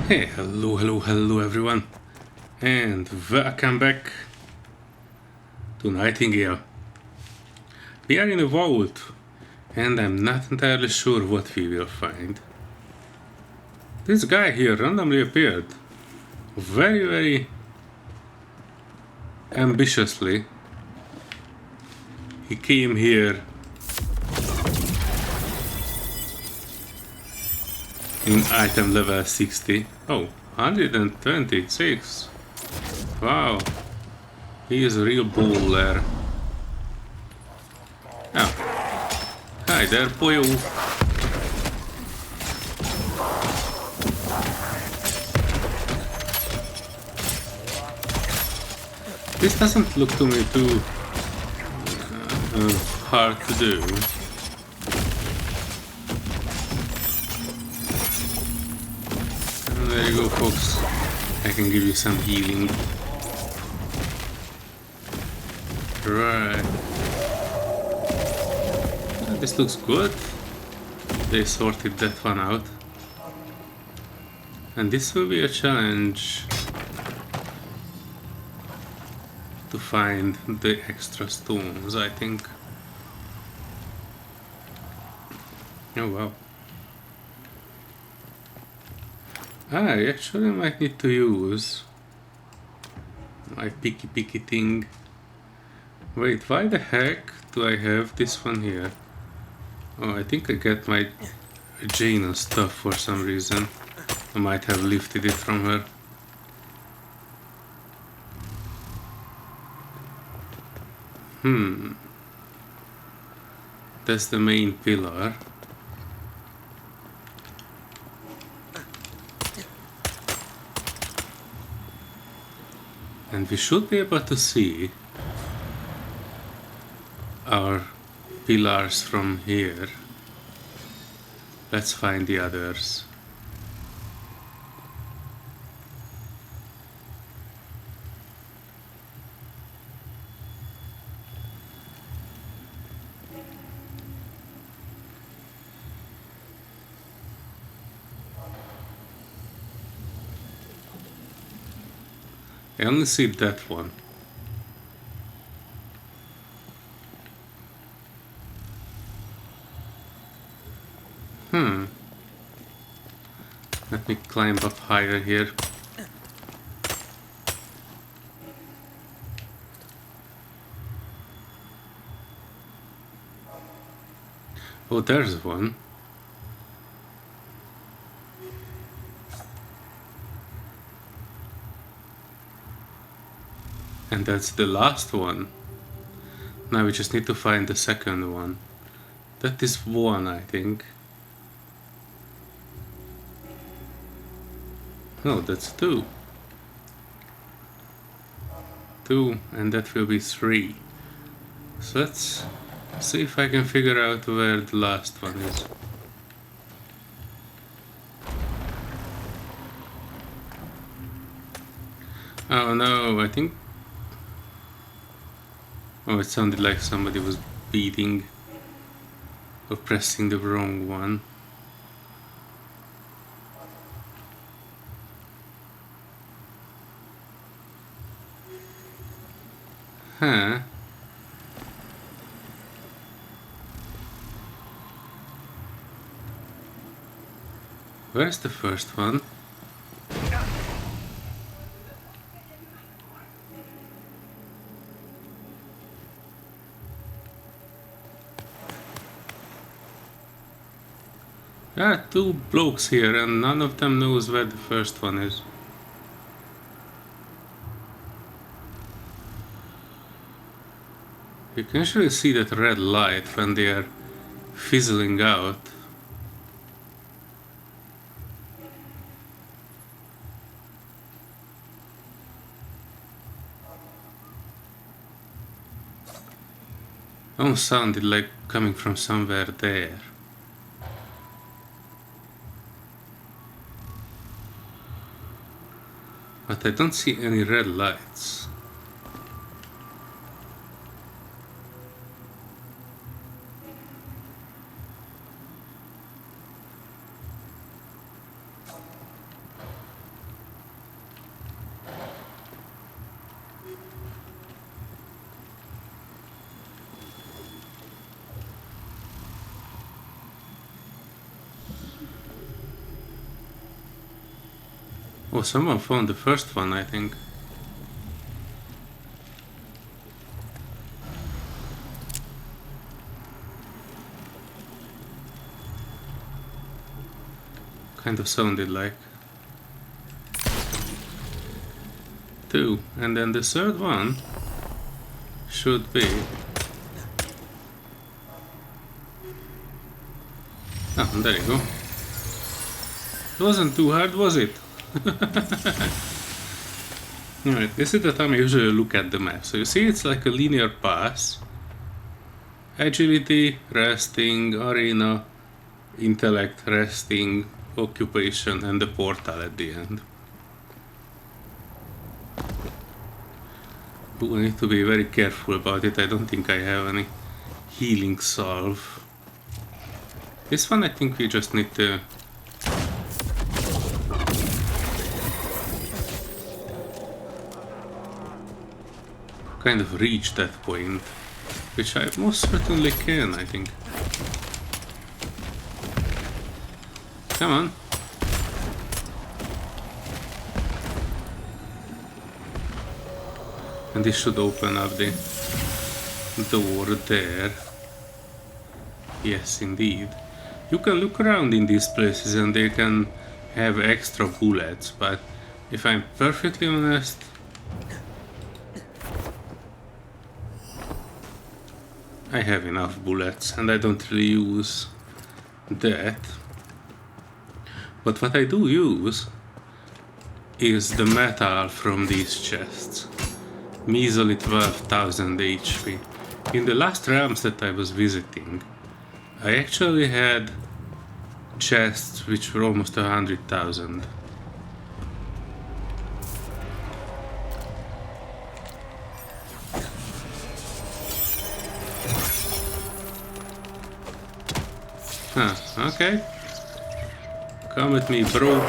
Hey, hello everyone, and welcome back to Nightingale. We are in a vault, and I'm not entirely sure what we will find. This guy here randomly appeared, very ambitiously. He came here in item level 60. Oh, 126. Wow, he is a real baller. Oh, hi there, boyo. This doesn't look to me too hard to do. And there you go, folks. I can give you some healing. Right. This looks good. They sorted that one out. And this will be a challenge to find the extra stones, I think. Oh wow. I actually might need to use my picky thing. Wait, why the heck do I have this one here? Oh, I think I get my Jane stuff for some reason. I might have lifted it from her. That's the main pillar. And we should be able to see our pillars from here. Let's find the others. I only see that one. Let me climb up higher here. Oh, there's one. And that's the last one. Now we just need to find the second one. That is one, I think. No, that's two. Two, and that will be three. So let's see if I can figure out where the last one is. Oh no, I think... Oh, it sounded like somebody was beating or pressing the wrong one. Huh. Where's the first one? There are two blokes here and none of them knows where the first one is. You can actually see that red light when they are fizzling out. Almost sounded like coming from somewhere there. But I don't see any red lights. Oh, someone found the first one, I think. Kind of sounded like. 2. And then the third one should be... Oh, there you go. It wasn't too hard, was it? Alright, this is the time I usually look at the map. So you see it's like a linear path. Agility, resting, arena, intellect, resting, occupation, and the portal at the end. Ooh, I need to be very careful about it. I don't think I have any healing salve. This one I think we just need to... kind of reach that point, which I most certainly can, I think. Come on. And this should open up the door there. Yes, indeed. You can look around in these places and they can have extra bullets, but if I'm perfectly honest, I have enough bullets and I don't really use that. But what I do use is the metal from these chests. Measly 12,000 HP. In the last realms that I was visiting, I actually had chests which were almost 100,000. Huh, okay. Come with me, bro.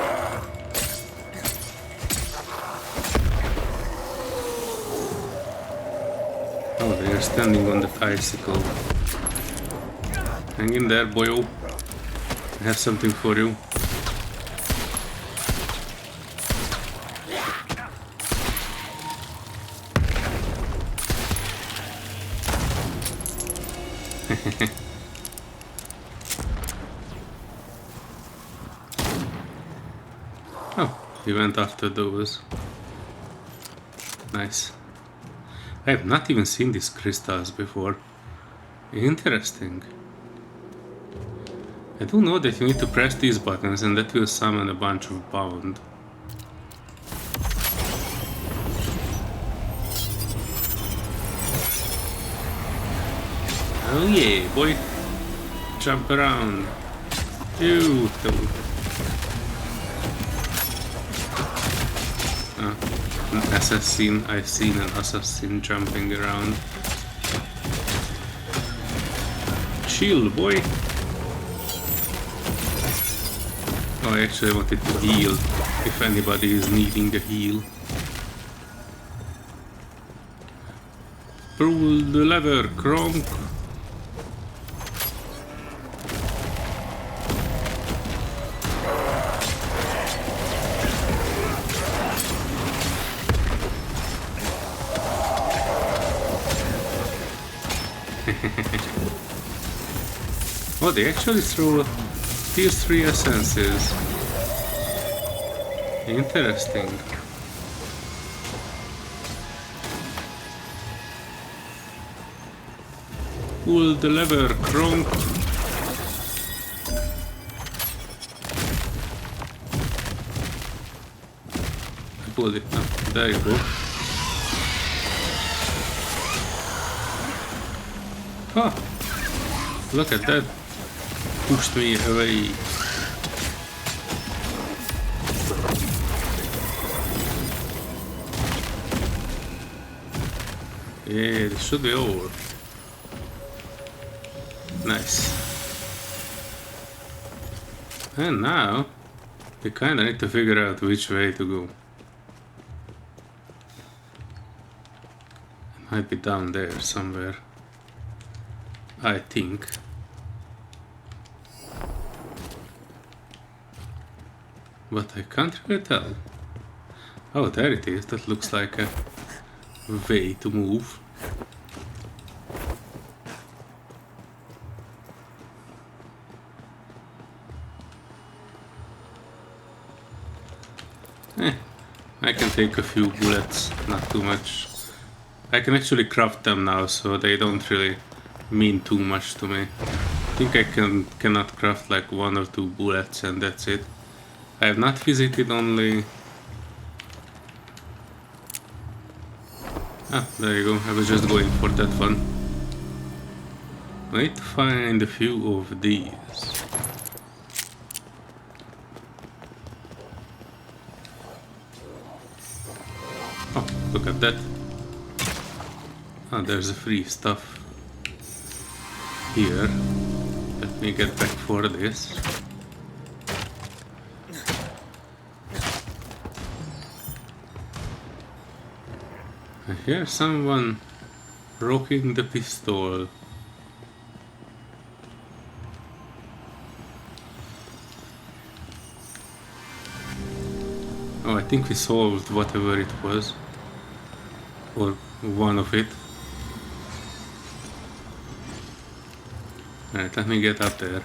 Oh, they're standing on the bicycle. Hang in there, boyo. I have something for you. Oh, he went after those. Nice. I have not even seen these crystals before. Interesting. I do know that you need to press these buttons and that will summon a bunch of bound. Oh yeah, boy. Jump around. You. An assassin. I've seen an assassin jumping around. Chill, boy. Oh, I actually wanted to heal, if anybody is needing a heal. Pull the lever, Kronk! Oh, they actually throw these 3 essences. Interesting. Pull the lever, Kronk. I pulled it. Oh, there you go. Oh, look at that. Pushed me away. Yeah, this should be over. Nice. And now we kinda need to figure out which way to go. It might be down there somewhere, I think. But I can't really tell. Oh, there it is. That looks like a way to move. I can take a few bullets, not too much. I can actually craft them now, so they don't really mean too much to me. I think I cannot craft like 1 or 2 bullets and that's it. I have not visited only... Ah, there you go, I was just going for that one. I need to find a few of these. Oh, look at that. Ah, there's a free stuff here. Let me get back for this. I hear someone rocking the pistol. Oh, I think we solved whatever it was. Or one of it. Alright, let me get up there.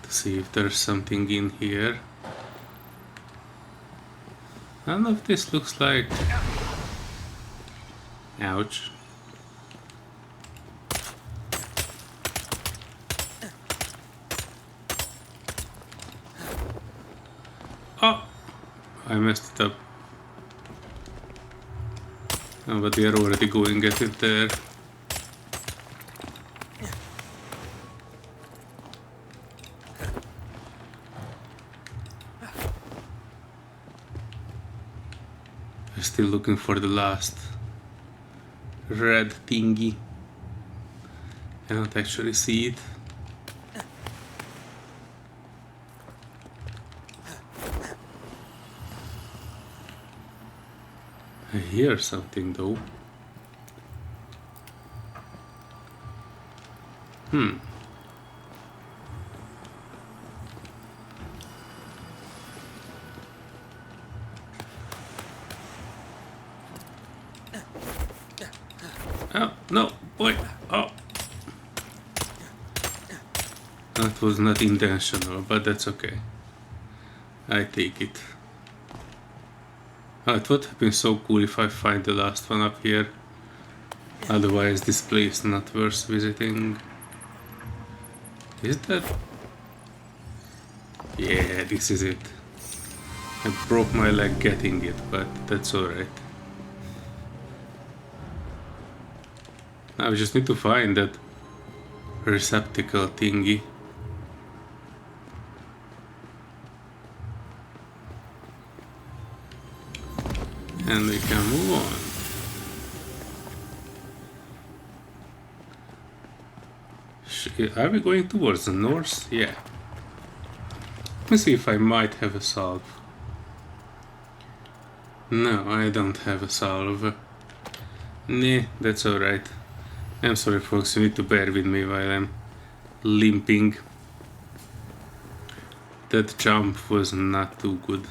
To see if there's something in here. None of this looks like... Ouch. Oh! I messed it up. Oh, but they are already going at it there. I'm still looking for the last red thingy. I don't actually see it. I hear something though. Oh, no, boy. Oh. That was not intentional, but that's okay. I take it. Oh, it would have been so cool if I find the last one up here. Otherwise, this place not worth visiting. Is that? Yeah, this is it. I broke my leg getting it, but that's alright. Now we just need to find that receptacle thingy. And we can move on. Are we going towards the north? Yeah. Let me see if I might have a salve. No, I don't have a salve. Nah, that's alright. I'm sorry folks, you need to bear with me while I'm limping. That jump was not too good.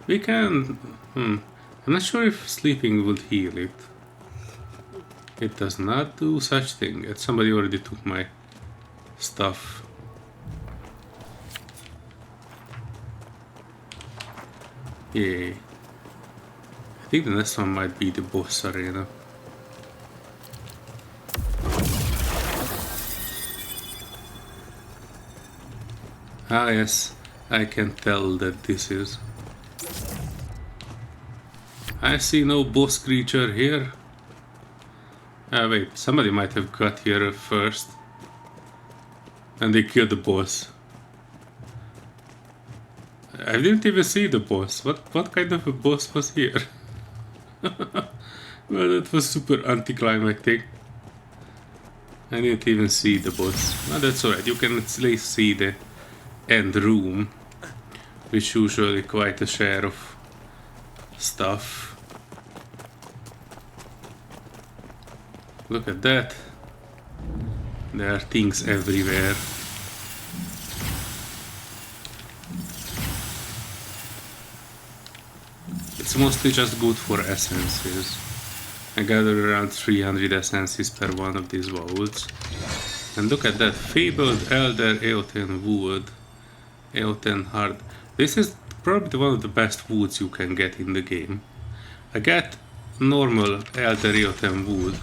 We can... I'm not sure if sleeping would heal it. It does not do such thing. Somebody already took my stuff. Yay. I think the next one might be the boss arena. Ah yes, I can tell that this is. I see no boss creature here. Ah wait, somebody might have got here first. And they killed the boss. I didn't even see the boss. What kind of a boss was here? Well, that was super anticlimactic. I didn't even see the boss. No, that's alright. You can at least see the end room, which usually quite a share of stuff. Look at that. There are things everywhere. It's mostly just good for essences. I gathered around 300 essences per one of these vaults. And look at that, fabled elder Eoten wood. Eoten hard. This is probably one of the best woods you can get in the game. I get normal elder Eoten wood.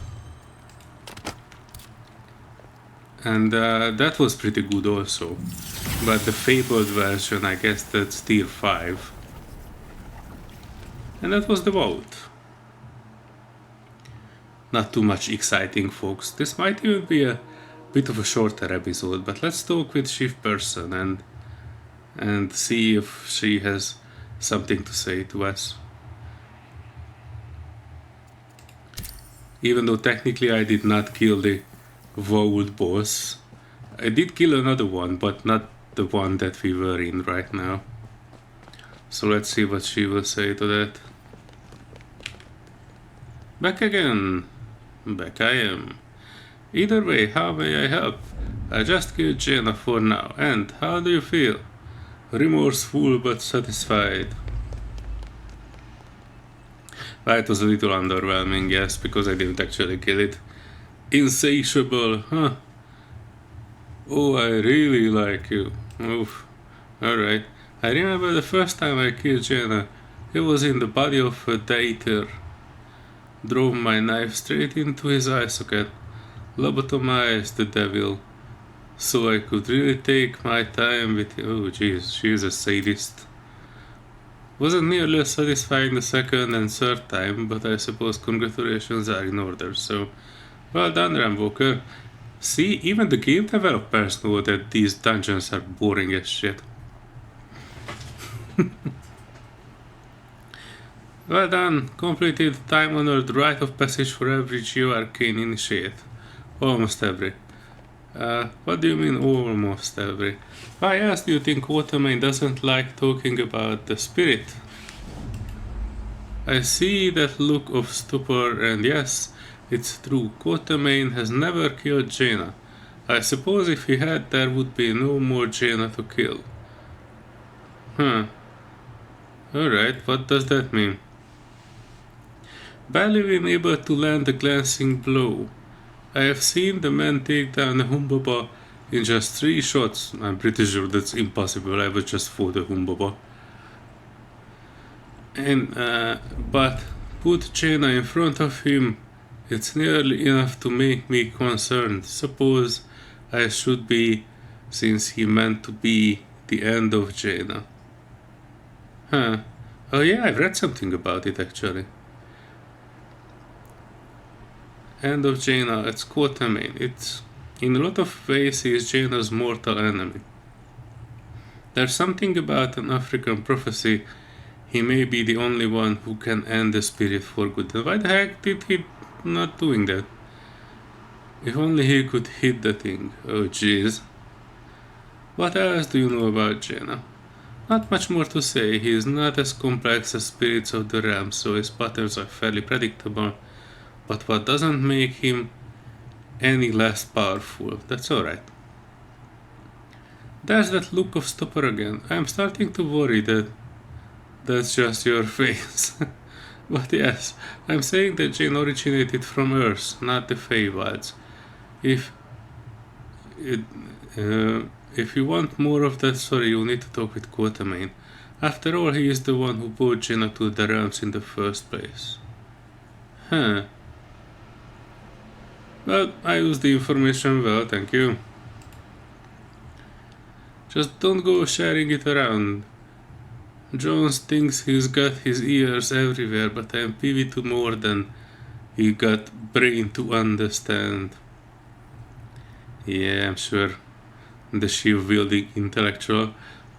And that was pretty good also. But the fabled version, I guess that's tier 5. And that was the vault. Not too much exciting, folks. This might even be a bit of a shorter episode, but let's talk with Chief Person and see if she has something to say to us. Even though technically I did not kill the vault boss, I did kill another one, but not the one that we were in right now. So let's see what she will say to that. Back again. Back I am. Either way, how may I help? I just killed Jaina for now, and how do you feel? Remorseful but satisfied. Well, it was a little underwhelming, yes, because I didn't actually kill it. Insatiable, huh? Oh, I really like you. Oof. Alright. I remember the first time I killed Jaina. It was in the body of a dater. Drove my knife straight into his eye socket. Lobotomized the devil. So I could really take my time with him. Oh jeez, she is a sadist. Wasn't nearly as satisfying the second and third time, but I suppose congratulations are in order, so well done, Ramwalker. See, even the game developers know that these dungeons are boring as shit. Well done, completed time-honored rite of passage for every Geo-Arcane initiate. Almost every. What do you mean almost every? Why else do you think Quatermain doesn't like talking about the spirit? I see that look of stupor, and yes, it's true, Quatermain has never killed Jaina. I suppose if he had, there would be no more Jaina to kill. Huh. Alright, what does that mean? Barely been able to land a glancing blow. I have seen the man take down a Humbaba in just 3 shots. I'm pretty sure that's impossible, I was just fought a Humbaba. And, but put Jaina in front of him, it's nearly enough to make me concerned. Suppose I should be, since he meant to be the end of Jaina. Huh. Oh yeah, I've read something about it actually. End of Jaina, it's Quatermain. It's, in a lot of ways, he is Jaina's mortal enemy. There's something about an African prophecy. He may be the only one who can end the spirit for good. And why the heck did he not doing that? If only he could hit the thing. Oh jeez. What else do you know about Jaina? Not much more to say. He is not as complex as spirits of the realm, so his patterns are fairly predictable. But what doesn't make him any less powerful, that's alright. There's that look of stupor again. I'm starting to worry that that's just your face. But yes, I'm saying that Jane originated from Earth, not the Feywilds. If you want more of that story, you need to talk with Quatermain. After all, he is the one who brought Jaina to the realms in the first place. Huh. Well, I used the information well, thank you. Just don't go sharing it around. Jones thinks he's got his ears everywhere, but I'm privy to more than he got brain to understand. Yeah, I'm sure. The shield-wielding intellectual.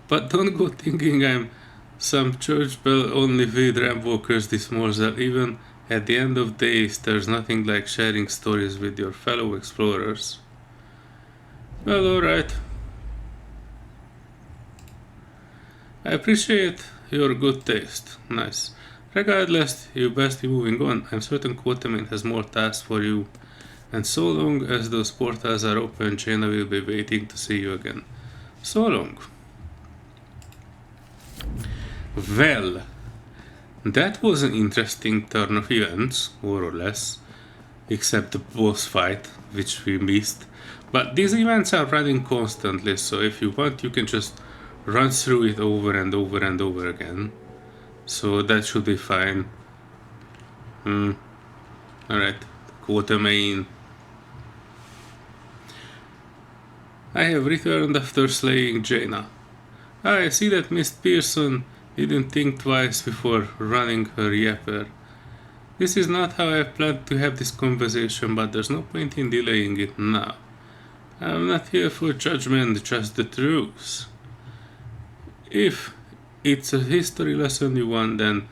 But don't go thinking I'm some church bell only with Ramwalkers this morsel. Even at the end of days, there's nothing like sharing stories with your fellow explorers. Well, alright. I appreciate your good taste. Nice. Regardless, you best be moving on. I'm certain Quatermain has more tasks for you. And so long as those portals are open, Jaina will be waiting to see you again. So long. Well, That was an interesting turn of events, more or less, except the boss fight, which we missed. But these events are running constantly, so if you want, you can just run through it over and over and over again. So that should be fine. Alright, quota main. I have returned after slaying Jaina. I see that Miss Pearson didn't think twice before running her yapper. This is not how I planned to have this conversation, but there's no point in delaying it now. I'm not here for judgment, just the truth. If it's a history lesson you want, then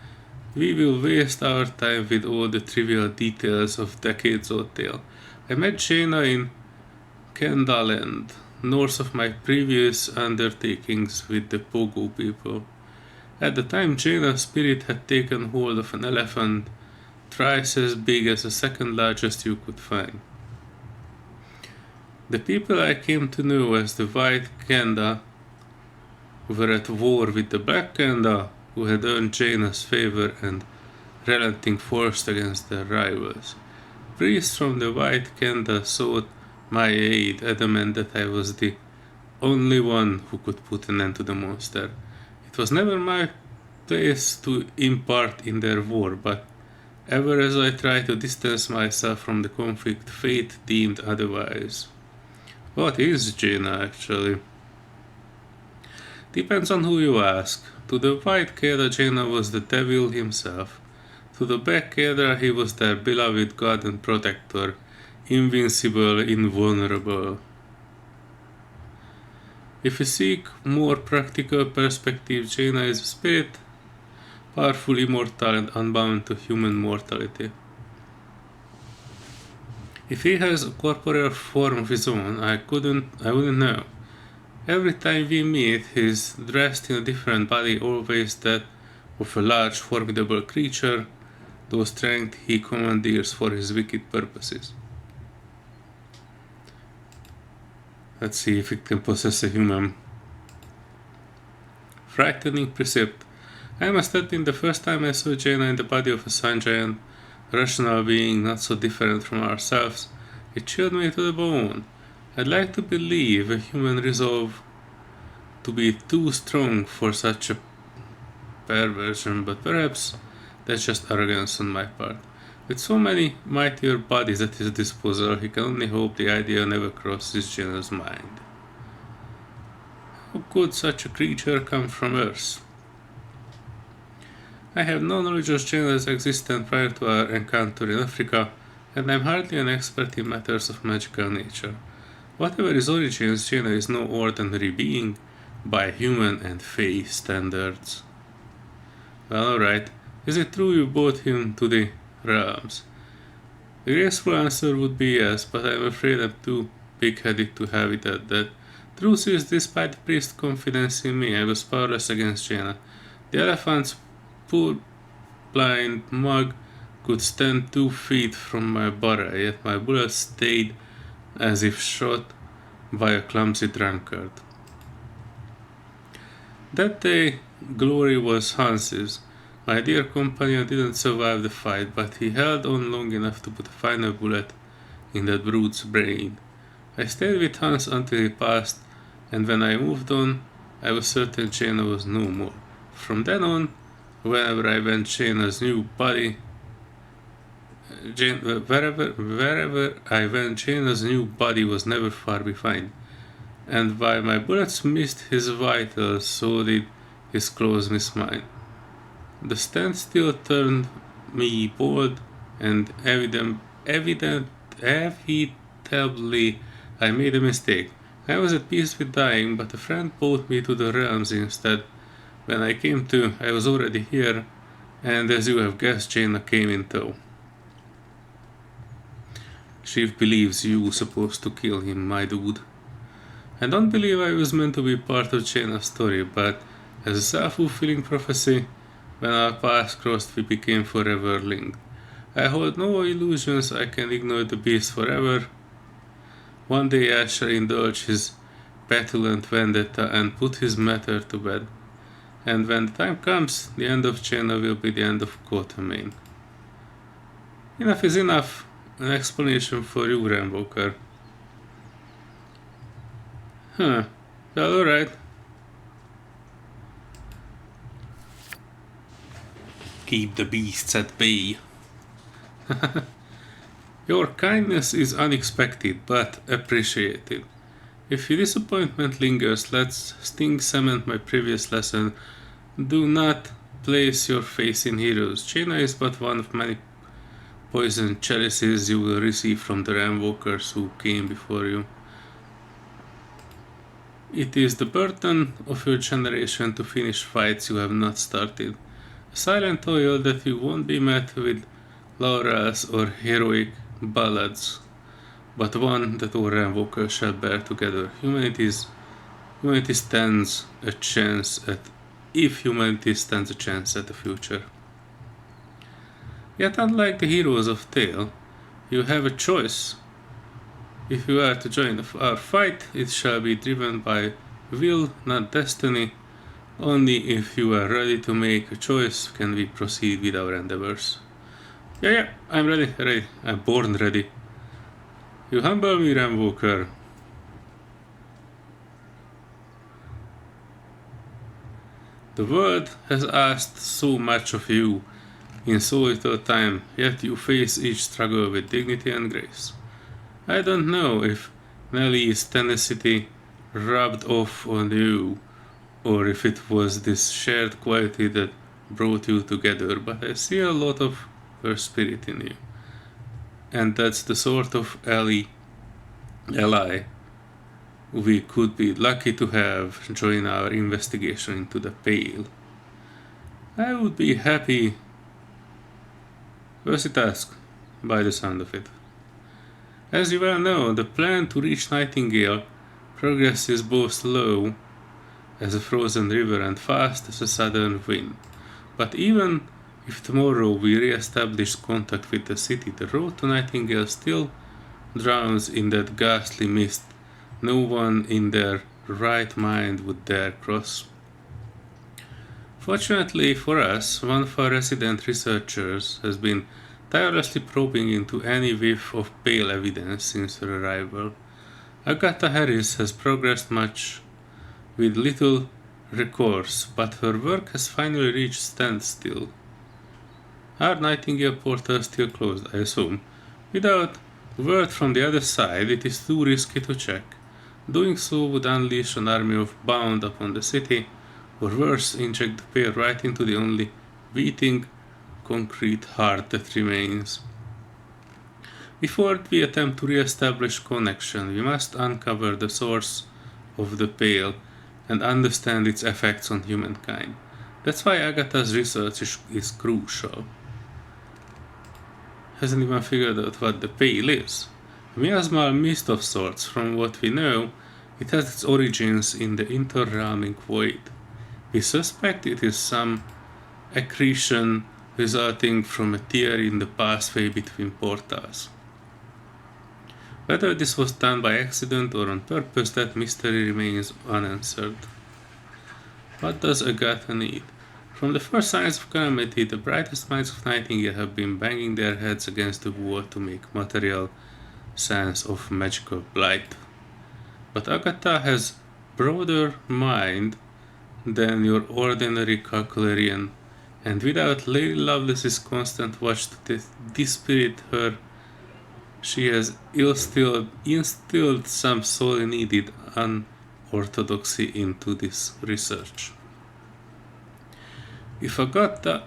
we will waste our time with all the trivial details of decades old tale. I met Jaina in Kendaland, north of my previous undertakings with the Pogo people. At the time, Jaina's spirit had taken hold of an elephant thrice as big as the second largest you could find. The people I came to know as the White Kenda were at war with the Black Kenda, who had earned Jaina's favor and relenting force against their rivals. Priests from the White Kenda sought my aid, adamant that I was the only one who could put an end to the monster. It was never my place to impart in their war, but ever as I tried to distance myself from the conflict, fate deemed otherwise. What is Jaina actually? Depends on who you ask. To the White Keda, Jaina was the devil himself. To the Black Keda, he was their beloved god and protector, invincible, invulnerable. If you seek more practical perspective, Jaina is a spirit, powerful, immortal, and unbound to human mortality. If he has a corporeal form of his own, I wouldn't know. Every time we meet, he's dressed in a different body, always that of a large, formidable creature, whose strength he commandeers for his wicked purposes. Let's see if it can possess a human. Frightening precept. I must admit, the first time I saw Jaina in the body of a sun giant, a rational being not so different from ourselves, it chilled me to the bone. I'd like to believe a human resolve to be too strong for such a perversion, but perhaps that's just arrogance on my part. With so many mightier bodies at his disposal, he can only hope the idea never crosses Jaina's mind. How could such a creature come from Earth? I have no knowledge of Jaina's existence prior to our encounter in Africa, and I am hardly an expert in matters of magical nature. Whatever his origins, Jaina is no ordinary being by human and Fae standards. Well, alright. Is it true you brought him to the realms? The graceful answer would be yes, but I am afraid I'm too big-headed to have it at that. Truth is, despite the priest's confidence in me, I was powerless against Jaina. The elephant's poor blind mug could stand 2 feet from my body, yet my bullets stayed as if shot by a clumsy drunkard. That day, glory was Hans's. My dear companion didn't survive the fight, but he held on long enough to put a final bullet in that brute's brain. I stayed with Hans until he passed, and when I moved on, I was certain Jaina was no more. From then on, wherever I went, Jaina's new body wherever I went, Jaina's new body was never far behind, and while my bullets missed his vitals, so did his clothes miss mine. The standstill turned me bold, and evidently I made a mistake. I was at peace with dying, but a friend brought me to the realms instead. When I came to, I was already here, and as you have guessed, Jaina came in tow. Chief believes you were supposed to kill him, my dude. I don't believe I was meant to be part of Jaina's story, but as a self-fulfilling prophecy, when our paths crossed, we became forever linked. I hold no illusions I can ignore the beast forever. One day I shall indulge his petulant vendetta and put his matter to bed. And when the time comes, the end of channel will be the end of quota main. Enough is enough. An explanation for you, Ramboker. Huh. Well, alright. Keep the beasts at bay. Your kindness is unexpected, but appreciated. If your disappointment lingers, let's sting cement my previous lesson. Do not place your faith in heroes. China is but one of many poisoned chalices you will receive from the Ramwalkers who came before you. It is the burden of your generation to finish fights you have not started. A silent toil that you won't be met with laurels or heroic ballads, but one that all Ramwalkers shall bear together. Humanity stands a chance at the future. Yet unlike the heroes of tale, you have a choice. If you are to join our fight, it shall be driven by will, not destiny. Only if you are ready to make a choice can we proceed with our endeavors. Yeah, I'm ready. I'm born ready. You humble me, Ramwalker. The world has asked so much of you in so little time, yet you face each struggle with dignity and grace. I don't know if Nellie's tenacity rubbed off on you, or if it was this shared quality that brought you together, but I see a lot of her spirit in you. And that's the sort of ally we could be lucky to have join our investigation into the Pale. I would be happy. Was it task, by the sound of it. As you well know, the plan to reach Nightingale progresses both slow as a frozen river and fast as a southern wind. But even if tomorrow we re-establish contact with the city, the road to Nightingale still drowns in that ghastly mist no one in their right mind would dare cross. Fortunately for us, one of our resident researchers has been tirelessly probing into any whiff of pale evidence since her arrival. Agatha Harris has progressed much with little recourse, but her work has finally reached standstill. Our Nightingale portal is still closed, I assume. Without word from the other side, it is too risky to check. Doing so would unleash an army of bound upon the city, or worse, inject the pair right into the only beating concrete heart that remains. Before we attempt to re-establish connection, we must uncover the source of the Pale and understand its effects on humankind. That's why Agatha's research is crucial. Hasn't even figured out what the Pale is. A miasmal mist of sorts. From what we know, it has its origins in the interrealmic void. We suspect it is some accretion resulting from a tear in the pathway between portals. Whether this was done by accident or on purpose, that mystery remains unanswered. What does Agatha need? From the first signs of calamity, the brightest minds of Nightingale have been banging their heads against the wall to make material sense of magical blight. But Agatha has broader mind than your ordinary calcularian, and without Lady Lovelace's constant watch to dispirit her, she has instilled some sorely needed unorthodoxy into this research. If Agatha,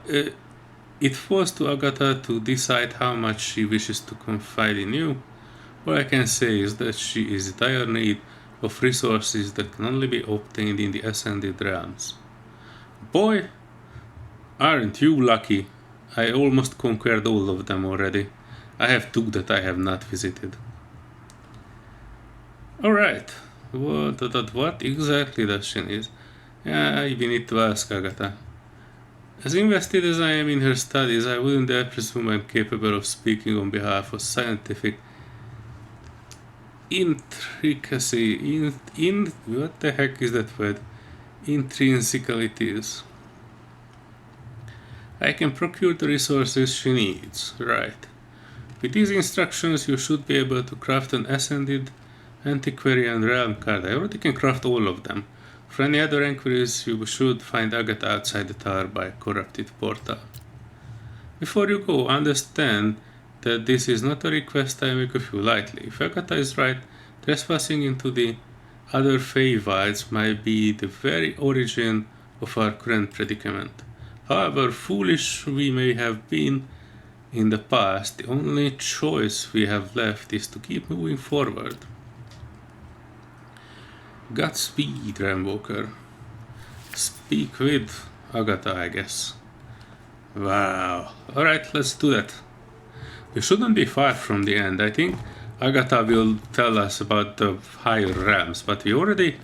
it falls to Agatha to decide how much she wishes to confide in you. All I can say is that she is in dire need of resources that can only be obtained in the ascended realms. Boy, aren't you lucky? I almost conquered all of them already. I have two that I have not visited. Alright, what exactly does she need? We need to ask Agatha. As invested as I am in her studies, I wouldn't dare presume I'm capable of speaking on behalf of scientific intricacy. What the heck is that word? intrinsically it is. I can procure the resources she needs. Right. With these instructions you should be able to craft an ascended antiquarian realm card. I already can craft all of them. For any other inquiries you should find Agatha outside the tower by a corrupted portal. Before you go, understand that this is not a request I make of you lightly. If Agatha is right, trespassing into the other Feywilds might be the very origin of our current predicament. However foolish we may have been in the past, the only choice we have left is to keep moving forward. Godspeed, Ramwalker. Speak with Agatha, I guess. Wow. Alright, let's do that. We shouldn't be far from the end. I think Agatha will tell us about the higher realms, but we're already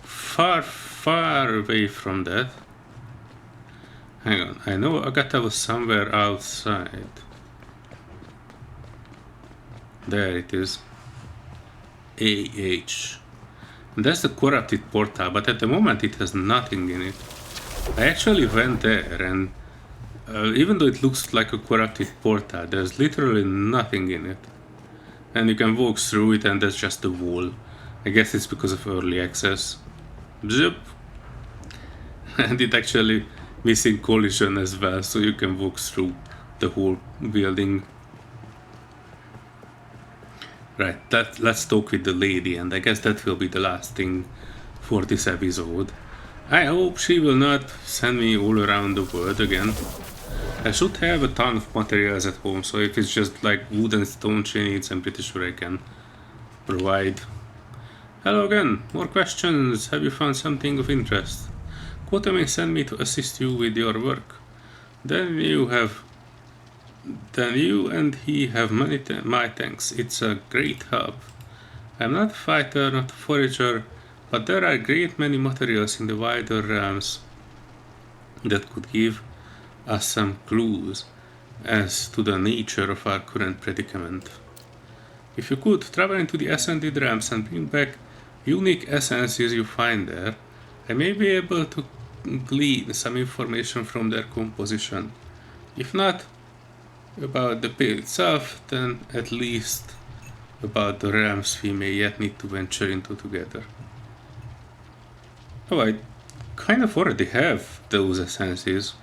far away from that. Hang on, I know Agatha was somewhere outside. There it is. AH. And that's the corrupted portal, but at the moment it has nothing in it. I actually went there, and even though it looks like a corrupted portal, there's literally nothing in it. And you can walk through it and there's just a wall. I guess it's because of early access. Zip! And it actually missing collision as well, so you can walk through the whole building. Right, let's talk with the lady, and I guess that will be the last thing for this episode. I hope she will not send me all around the world again. I should have a ton of materials at home, so if it's just like wood and stone she needs, I'm pretty sure I can provide. Hello again, more questions. Have you found something of interest? Quota may send me to assist you with your work. Then you and he have my thanks. It's a great help. I'm not a fighter, not a forager, but there are a great many materials in the wider realms that could give us some clues as to the nature of our current predicament. If you could, travel into the Ascended Realms and bring back unique essences you find there, I may be able to glean some information from their composition. If not about the pit itself, then at least about the realms we may yet need to venture into together. Oh, I kind of already have those essences.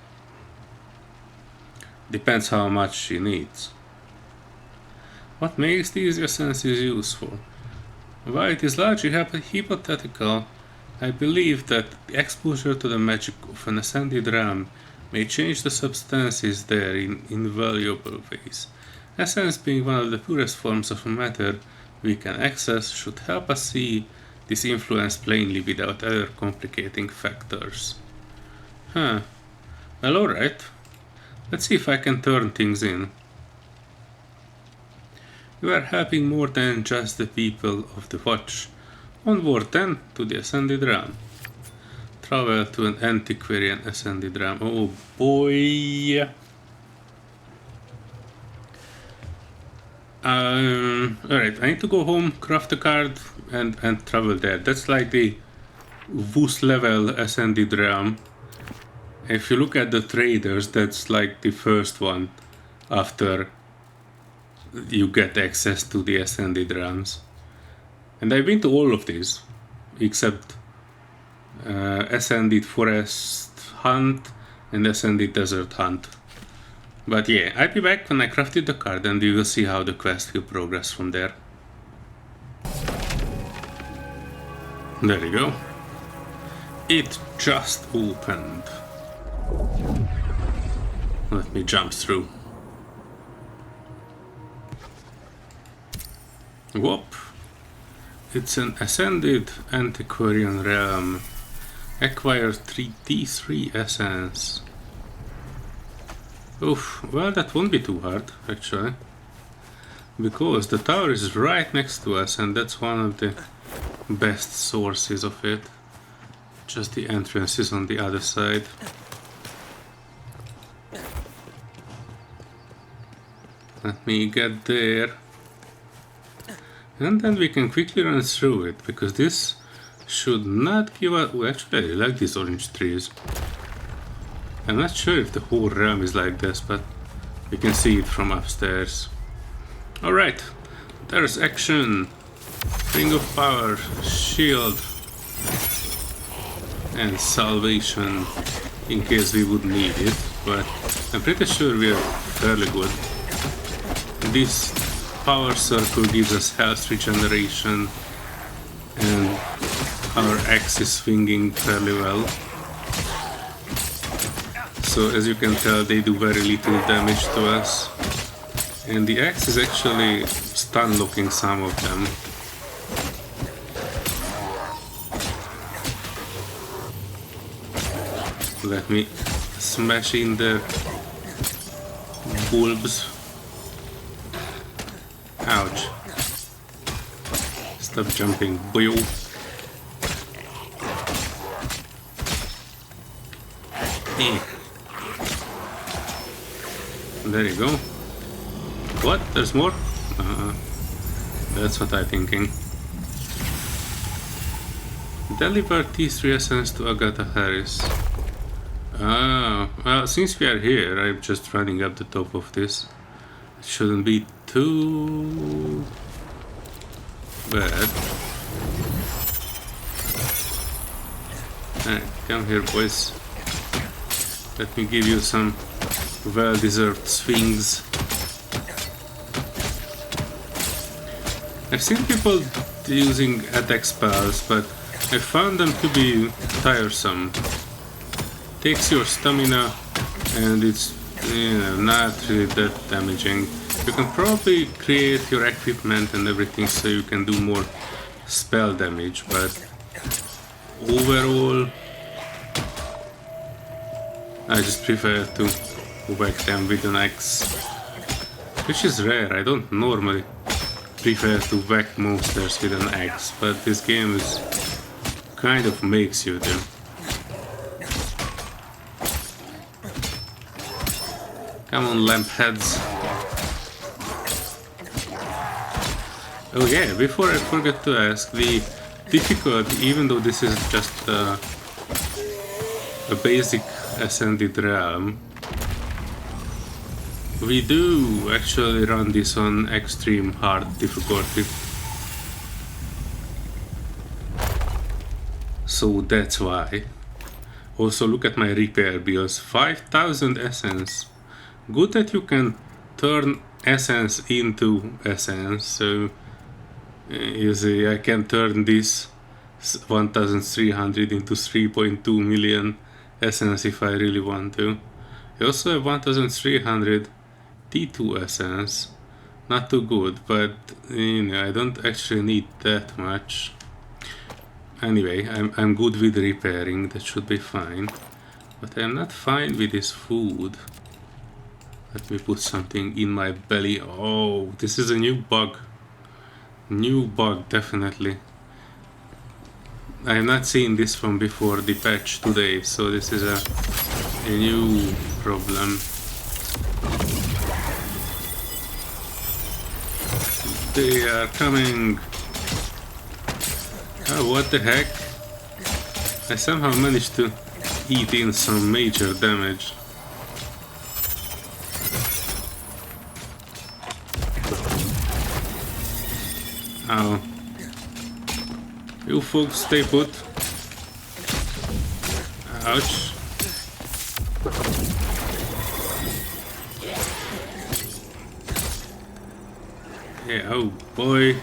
Depends how much she needs. What makes these essences useful? While it is largely hypothetical, I believe that the exposure to the magic of an ascended realm may change the substances there in invaluable ways. Essence, being one of the purest forms of matter we can access, should help us see this influence plainly without other complicating factors. Well, alright. Let's see if I can turn things in. You are helping more than just the people of the Watch. Onward then to the Ascended Realm. Travel to an antiquarian Ascended Realm. Oh boy! Alright, I need to go home, craft a card, and travel there. That's like the WUS level Ascended Realm. If you look at the traders, that's like the first one after you get access to the Ascended Realms. And I've been to all of these, except Ascended Forest Hunt and Ascended Desert Hunt. But yeah, I'll be back when I crafted the card and we will see how the quest will progress from there. There you go. It just opened. Let me jump through. Whoop. It's an Ascended Antiquarian Realm. Acquire 3D3 Essence. Oof, well that won't be too hard, actually. Because the tower is right next to us and that's one of the best sources of it. Just the entrance is on the other side. Let me get there. And then we can quickly run through it, because this should not give up. Well, actually, I like these orange trees. I'm not sure if the whole realm is like this, but we can see it from upstairs. Alright, there's action. Ring of power, shield, and salvation in case we would need it, but I'm pretty sure we are fairly good. This power circle gives us health regeneration, and our axe is swinging fairly well. So as you can tell, they do very little damage to us. And the axe is actually stun locking some of them. Let me smash in the bulbs. Ouch. Stop jumping, boyo. There you go. What? There's more? That's what I'm thinking. Deliver T3 essence to Agatha Harris. Well, since we are here, I'm just running up the top of this. It shouldn't be too bad. Alright, come here, boys. Let me give you some well-deserved swings. I've seen people using attack spells, but I found them to be tiresome. Takes your stamina, and it's not really that damaging. You can probably create your equipment and everything so you can do more spell damage, but overall I just prefer to whack them with an axe, which is rare. I don't normally prefer to whack monsters with an axe, but this game is kind of makes you do. Come on, lamp heads. Oh yeah, before I forget to ask, the difficulty, even though this is just a basic ascended realm, we do actually run this on extreme hard difficulty. So that's why. Also look at my repair bills, 5,000 essence. Good that you can turn essence into essence, so you see I can turn this 1,300 into 3.2 million essence if I really want to. I also have 1,300 T2 essence, not too good, but I don't actually need that much. Anyway, I'm good with repairing, that should be fine, but I'm not fine with this food. Let me put something in my belly. Oh, this is a new bug. New bug, definitely. I have not seen this one before the patch today, so this is a new problem. They are coming. Oh, what the heck? I somehow managed to eat in some major damage. Oh. You folks stay put. Ouch. Yeah, oh boy.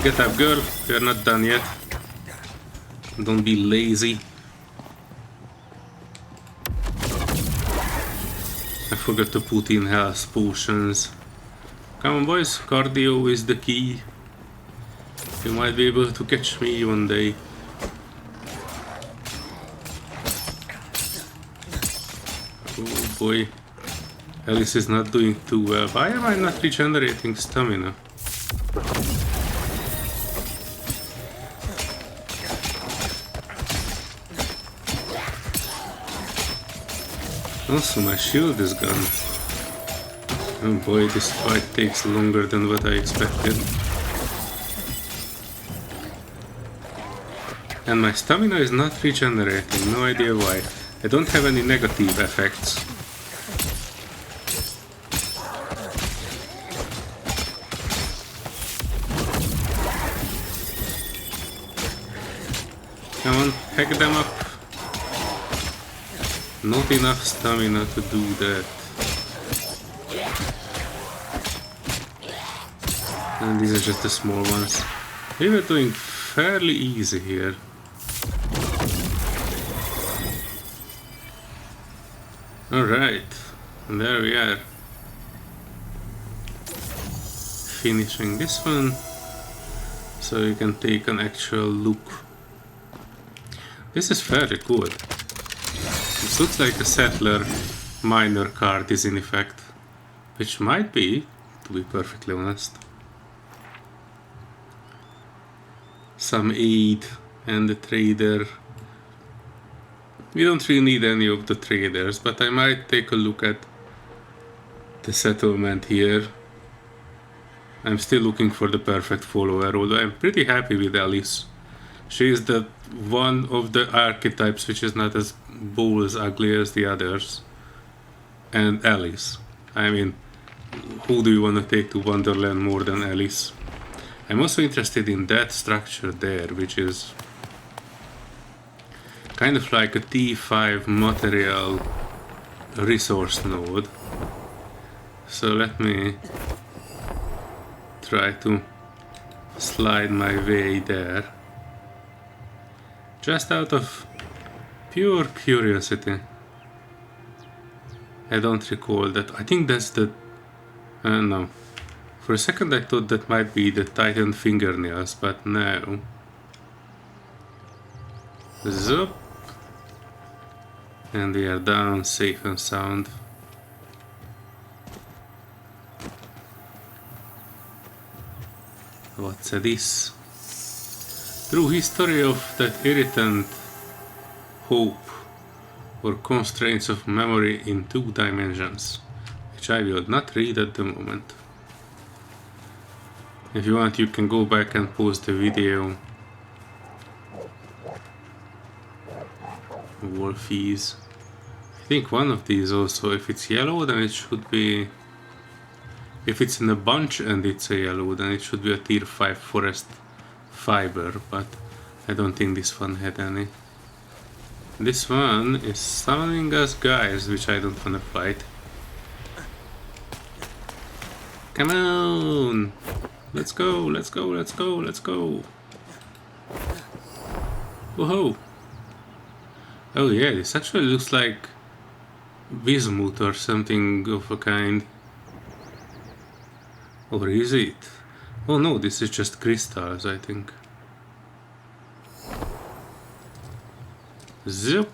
Get up, girl. We are not done yet. Don't be lazy. I forgot to put in health potions. Come on, boys. Cardio is the key. You might be able to catch me one day. Oh boy. Alice is not doing too well. Why am I not regenerating stamina? Also, my shield is gone. Oh boy, this fight takes longer than what I expected. And my stamina is not regenerating, no idea why. I don't have any negative effects. Come on, hack them up. Not enough stamina to do that. And these are just the small ones. We were doing fairly easy here. Alright, there we are. Finishing this one, so you can take an actual look. This is fairly good. This looks like a settler miner card is in effect, which might be, to be perfectly honest. Some aid and the trader. We don't really need any of the traders, but I might take a look at the settlement here. I'm still looking for the perfect follower, although I'm pretty happy with Alice. She is the one of the archetypes which is not as balls ugly as the others. And Alice. I mean, who do you want to take to Wonderland more than Alice? I'm also interested in that structure there, which is kind of like a T5 material resource node. So let me try to slide my way there. Just out of pure curiosity. I don't recall that. I think that's the... no. For a second I thought that might be the tightened fingernails, but no. Zup. And we are down, safe and sound. What's this? True history of that irritant hope or constraints of memory in 2 dimensions, which I will not read at the moment. If you want, you can go back and pause the video. Wolfies. I think one of these also, if it's yellow, then it should be... If it's in a bunch and it's a yellow, then it should be a tier 5 forest fiber, but I don't think this one had any. This one is summoning us guys, which I don't want to fight. Come on! Let's go, let's go, let's go, let's go! Whoa! Oh yeah, this actually looks like bismuth or something of a kind. Or is it? Oh no, this is just crystals, I think. Zip!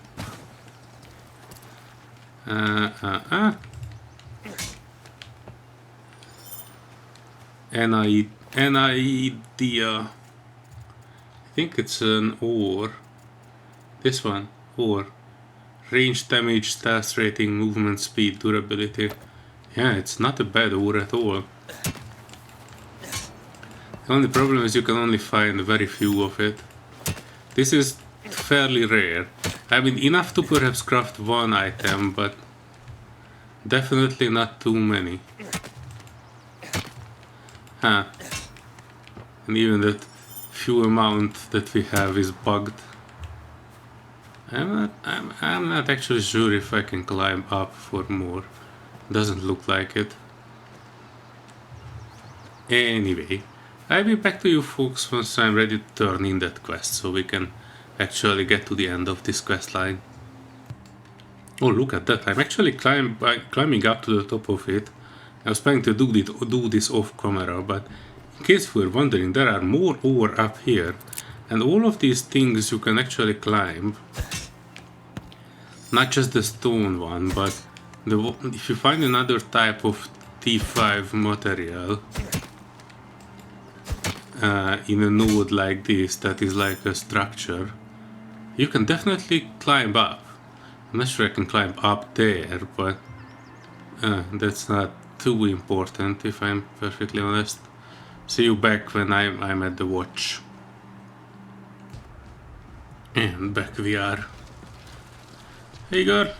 Nvidia. I think it's an ore. This one, ore. Range damage, stealth rating, movement speed, durability. Yeah, it's not a bad ore at all. The only problem is you can only find very few of it. This is fairly rare. I mean, enough to perhaps craft one item, but definitely not too many. Huh. And even that few amount that we have is bugged. I'm not actually sure if I can climb up for more. Doesn't look like it. Anyway, I'll be back to you folks once I'm ready to turn in that quest, so we can actually get to the end of this quest line. Oh, look at that. I'm actually climbing up to the top of it. I was planning to do this off camera, but in case you were wondering, there are more ore up here. And all of these things you can actually climb. Not just the stone one, but if you find another type of T5 material in a node like this, that is like a structure, you can definitely climb up. I'm not sure I can climb up there, but that's not too important if I'm perfectly honest. See you back when I'm at the watch. And back we are. Hey girl,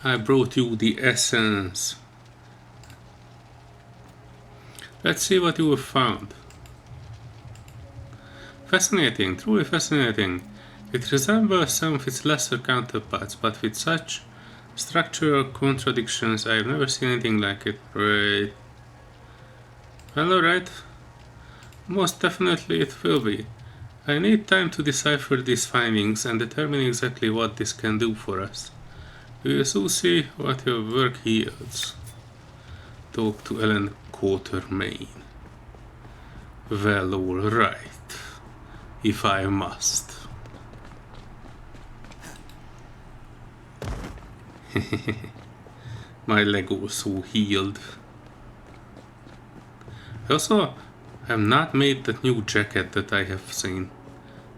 I brought you the essence. Let's see what you have found. Fascinating, truly fascinating. It resembles some of its lesser counterparts, but with such structural contradictions, I've never seen anything like it. Right. Well, alright. Most definitely it will be. I need time to decipher these findings and determine exactly what this can do for us. We will soon see what your work yields. Talk to Ellen Quatermain. Well, alright. If I must. My leg also healed. Also, I have not made that new jacket that I have seen.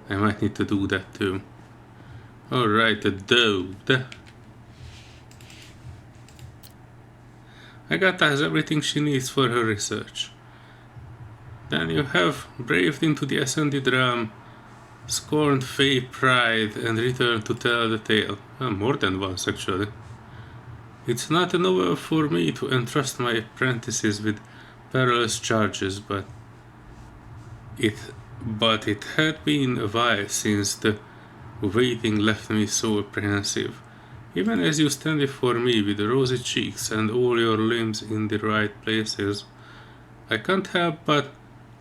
I might need to do that too. Alright, the dude. Agatha has everything she needs for her research. Then you have braved into the ascended realm, scorned Fey pride, and returned to tell the tale. More than once, actually. It's not a novel for me to entrust my apprentices with perilous charges, but it had been a while since the waiting left me so apprehensive. Even as you stand before me with rosy cheeks and all your limbs in the right places, I can't help but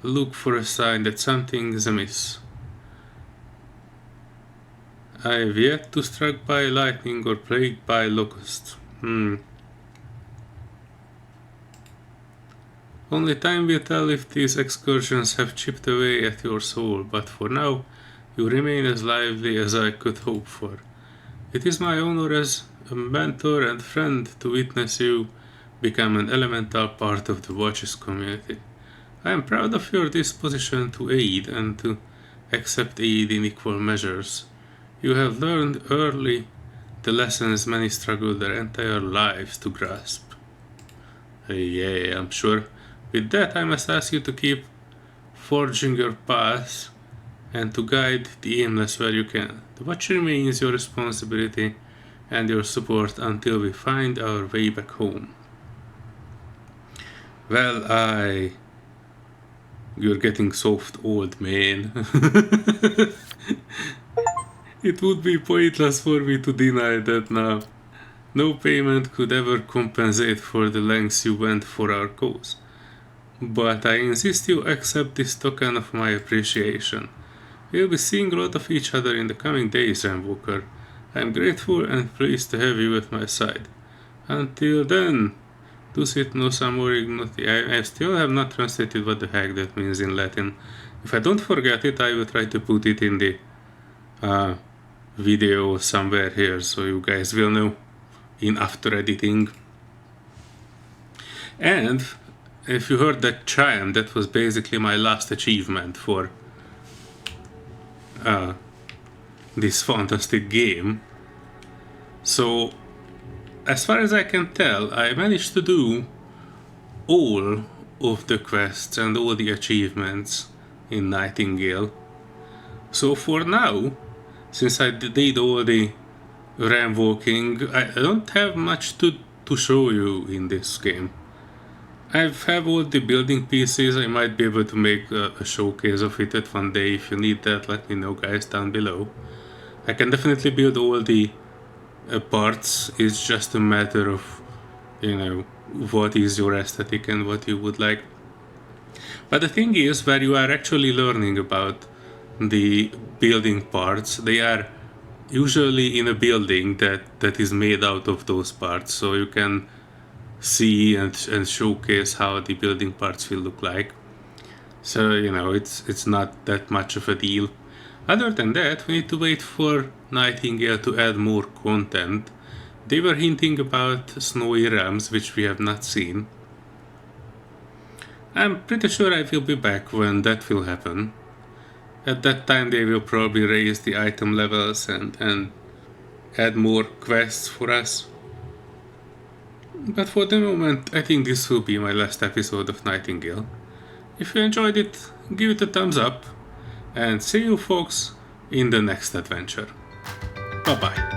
look for a sign that something is amiss. I've yet to struck by lightning or plagued by locusts. Only time will tell if these excursions have chipped away at your soul, but for now, you remain as lively as I could hope for. It is my honor as a mentor and friend to witness you become an elemental part of the Watches community. I am proud of your disposition to aid and to accept aid in equal measures. You have learned early the lessons many struggle their entire lives to grasp. Yeah, I'm sure. With that, I must ask you to keep forging your path and to guide the aimless where you can. The watch remains your responsibility and your support until we find our way back home. Well, You're getting soft, old man. It would be pointless for me to deny that now. No payment could ever compensate for the lengths you went for our cause. But I insist you accept this token of my appreciation. We'll be seeing a lot of each other in the coming days, Walker. I am grateful and pleased to have you at my side. Until then, Ducit nos amor ignoti. I still have not translated what the heck that means in Latin. If I don't forget it, I will try to put it in the video somewhere here, so you guys will know in after editing. And if you heard that chime, that was basically my last achievement for this fantastic game. So, as far as I can tell, I managed to do all of the quests and all the achievements in Nightingale. So for now, since I did all the ram walking, I don't have much to show you in this game. I have all the building pieces. I might be able to make a showcase of it at one day. If you need that, let me know, guys, down below. I can definitely build all the parts. It's just a matter of, what is your aesthetic and what you would like. But the thing is, where you are actually learning about the building parts, they are usually in a building that is made out of those parts, so you can see and showcase how the building parts will look like. So it's not that much of a deal. Other than that, we need to wait for Nightingale to add more content. They were hinting about snowy realms, which we have not seen. I'm pretty sure I will be back when that will happen. At that time they will probably raise the item levels and add more quests for us. But for the moment, I think this will be my last episode of Nightingale. If you enjoyed it, give it a thumbs up. and see you folks in the next adventure. Bye bye.